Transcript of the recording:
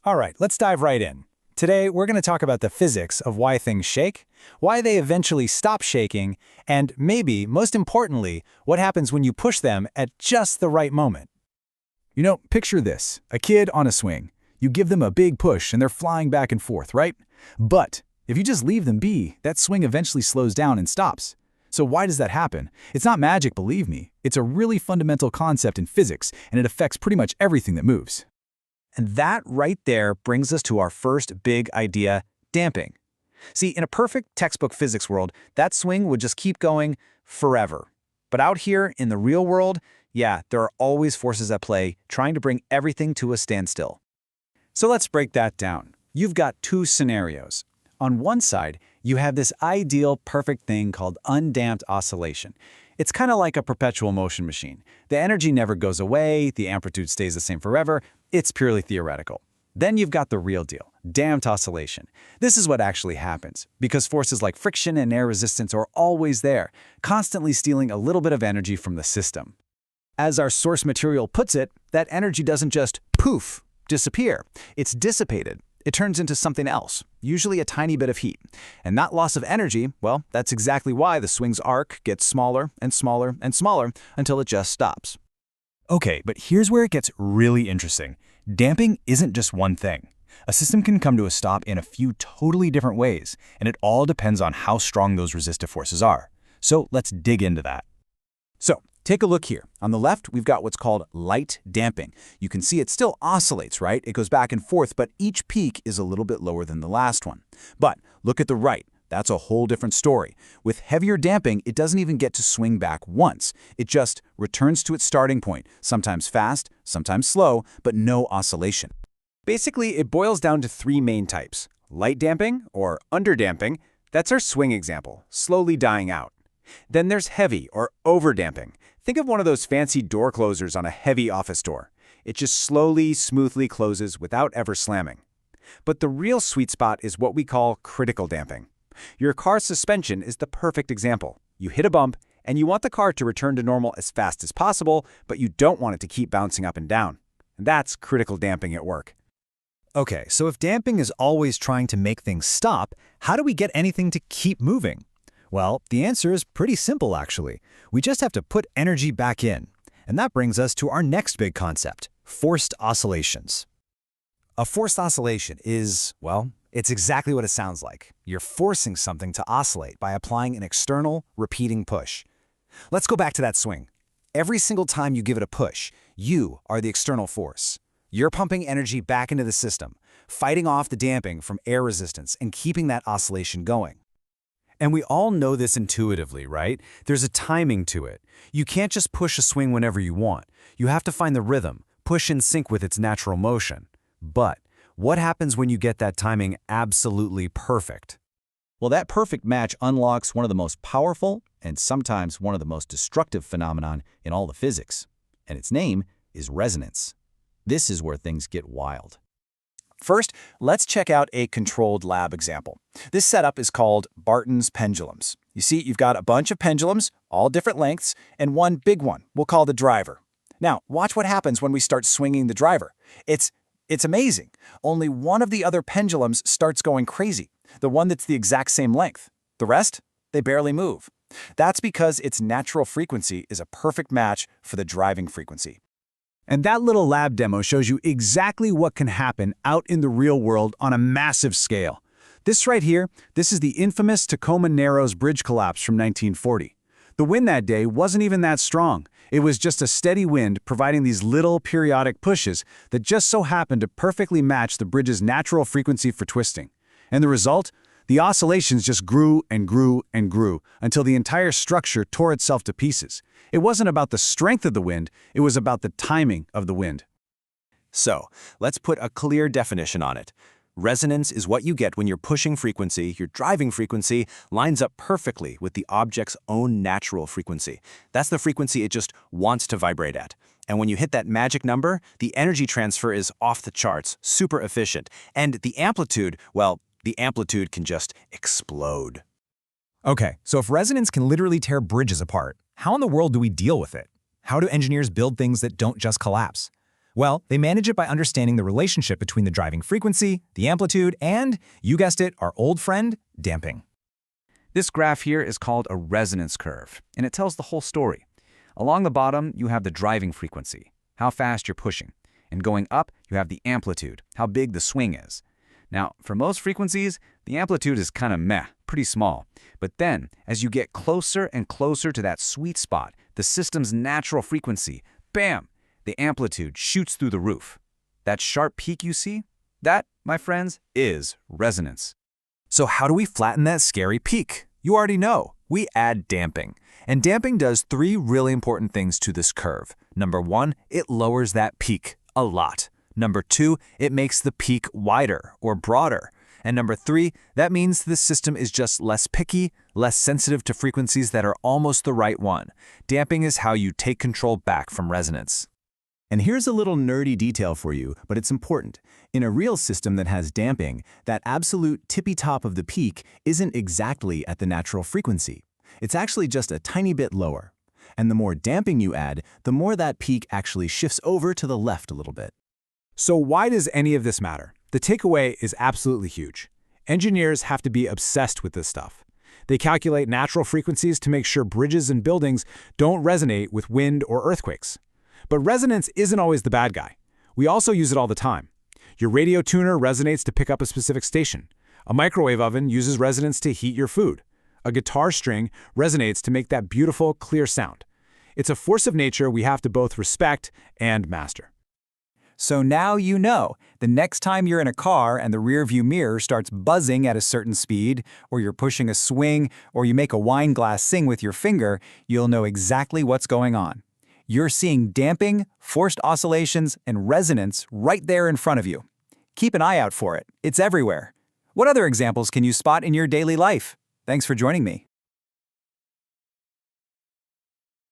All right, let's dive right in. Today, we're going to talk about the physics of why things shake, why they eventually stop shaking, and maybe, most importantly, what happens when you push them at just the right moment. Picture this, a kid on a swing. You give them a big push and they're flying back and forth, right? But if you just leave them be, that swing eventually slows down and stops. So why does that happen? It's not magic, believe me. It's a really fundamental concept in physics, and it affects pretty much everything that moves. And that right there brings us to our first big idea, damping. See, in a perfect textbook physics world, that swing would just keep going forever. But out here in the real world, there are always forces at play trying to bring everything to a standstill. So let's break that down. You've got two scenarios. On one side, you have this ideal perfect thing called undamped oscillation. It's kind of like a perpetual motion machine. The energy never goes away, the amplitude stays the same forever. It's purely theoretical. Then you've got the real deal, damped oscillation. This is what actually happens, because forces like friction and air resistance are always there, constantly stealing a little bit of energy from the system. As our source material puts it, that energy doesn't just poof, disappear. It's dissipated. It turns into something else, usually a tiny bit of heat. And that loss of energy, well, that's exactly why the swing's arc gets smaller and smaller and smaller until it just stops. Okay, but here's where it gets really interesting. Damping isn't just one thing. A system can come to a stop in a few totally different ways, and it all depends on how strong those resistive forces are. So let's dig into that. So, take a look here. On the left, we've got what's called light damping. You can see it still oscillates, right? It goes back and forth, but each peak is a little bit lower than the last one. But look at the right. That's a whole different story. With heavier damping, it doesn't even get to swing back once. It just returns to its starting point, sometimes fast, sometimes slow, but no oscillation. Basically, it boils down to three main types. Light damping, or underdamping, that's our swing example, slowly dying out. Then there's heavy, or overdamping. Think of one of those fancy door closers on a heavy office door. It just slowly, smoothly closes without ever slamming. But the real sweet spot is what we call critical damping. Your car's suspension is the perfect example. You hit a bump, and you want the car to return to normal as fast as possible, but you don't want it to keep bouncing up and down. And that's critical damping at work. Okay, so if damping is always trying to make things stop, how do we get anything to keep moving? Well, the answer is pretty simple, actually. We just have to put energy back in. And that brings us to our next big concept, forced oscillations. A forced oscillation is, well, it's exactly what it sounds like. You're forcing something to oscillate by applying an external, repeating push. Let's go back to that swing. Every single time you give it a push, you are the external force. You're pumping energy back into the system, fighting off the damping from air resistance and keeping that oscillation going. And we all know this intuitively, right? There's a timing to it. You can't just push a swing whenever you want. You have to find the rhythm, push in sync with its natural motion. But what happens when you get that timing absolutely perfect? Well, that perfect match unlocks one of the most powerful and sometimes one of the most destructive phenomenon in all of physics. And its name is resonance. This is where things get wild. First, let's check out a controlled lab example. This setup is called Barton's pendulums. You see, you've got a bunch of pendulums, all different lengths, and one big one we'll call the driver. Now, watch what happens when we start swinging the driver. It's amazing. Only one of the other pendulums starts going crazy, the one that's the exact same length. The rest, they barely move. That's because its natural frequency is a perfect match for the driving frequency. And that little lab demo shows you exactly what can happen out in the real world on a massive scale. This right here, this is the infamous Tacoma Narrows Bridge collapse from 1940. The wind that day wasn't even that strong. It was just a steady wind providing these little periodic pushes that just so happened to perfectly match the bridge's natural frequency for twisting. And the result? The oscillations just grew and grew and grew until the entire structure tore itself to pieces. It wasn't about the strength of the wind, it was about the timing of the wind. So, let's put a clear definition on it. Resonance is what you get when your pushing frequency, your driving frequency, lines up perfectly with the object's own natural frequency. That's the frequency it just wants to vibrate at. And when you hit that magic number, the energy transfer is off the charts, super efficient. And the amplitude, well, the amplitude can just explode. Okay, so if resonance can literally tear bridges apart, how in the world do we deal with it? How do engineers build things that don't just collapse? Well, they manage it by understanding the relationship between the driving frequency, the amplitude, and, you guessed it, our old friend, damping. This graph here is called a resonance curve, and it tells the whole story. Along the bottom, you have the driving frequency, how fast you're pushing. And going up, you have the amplitude, how big the swing is. Now, for most frequencies, the amplitude is kind of meh, pretty small. But then, as you get closer and closer to that sweet spot, the system's natural frequency, bam, the amplitude shoots through the roof. That sharp peak you see? That, my friends, is resonance. So how do we flatten that scary peak? You already know. We add damping. And damping does three really important things to this curve. Number one, it lowers that peak a lot. Number two, it makes the peak wider or broader. And number three, that means the system is just less picky, less sensitive to frequencies that are almost the right one. Damping is how you take control back from resonance. And here's a little nerdy detail for you, but it's important. In a real system that has damping, that absolute tippy top of the peak isn't exactly at the natural frequency. It's actually just a tiny bit lower. And the more damping you add, the more that peak actually shifts over to the left a little bit. So why does any of this matter? The takeaway is absolutely huge. Engineers have to be obsessed with this stuff. They calculate natural frequencies to make sure bridges and buildings don't resonate with wind or earthquakes. But resonance isn't always the bad guy. We also use it all the time. Your radio tuner resonates to pick up a specific station. A microwave oven uses resonance to heat your food. A guitar string resonates to make that beautiful, clear sound. It's a force of nature we have to both respect and master. So now you know, the next time you're in a car and the rearview mirror starts buzzing at a certain speed, or you're pushing a swing, or you make a wine glass sing with your finger, you'll know exactly what's going on. You're seeing damping, forced oscillations, and resonance right there in front of you. Keep an eye out for it. It's everywhere. What other examples can you spot in your daily life? Thanks for joining me.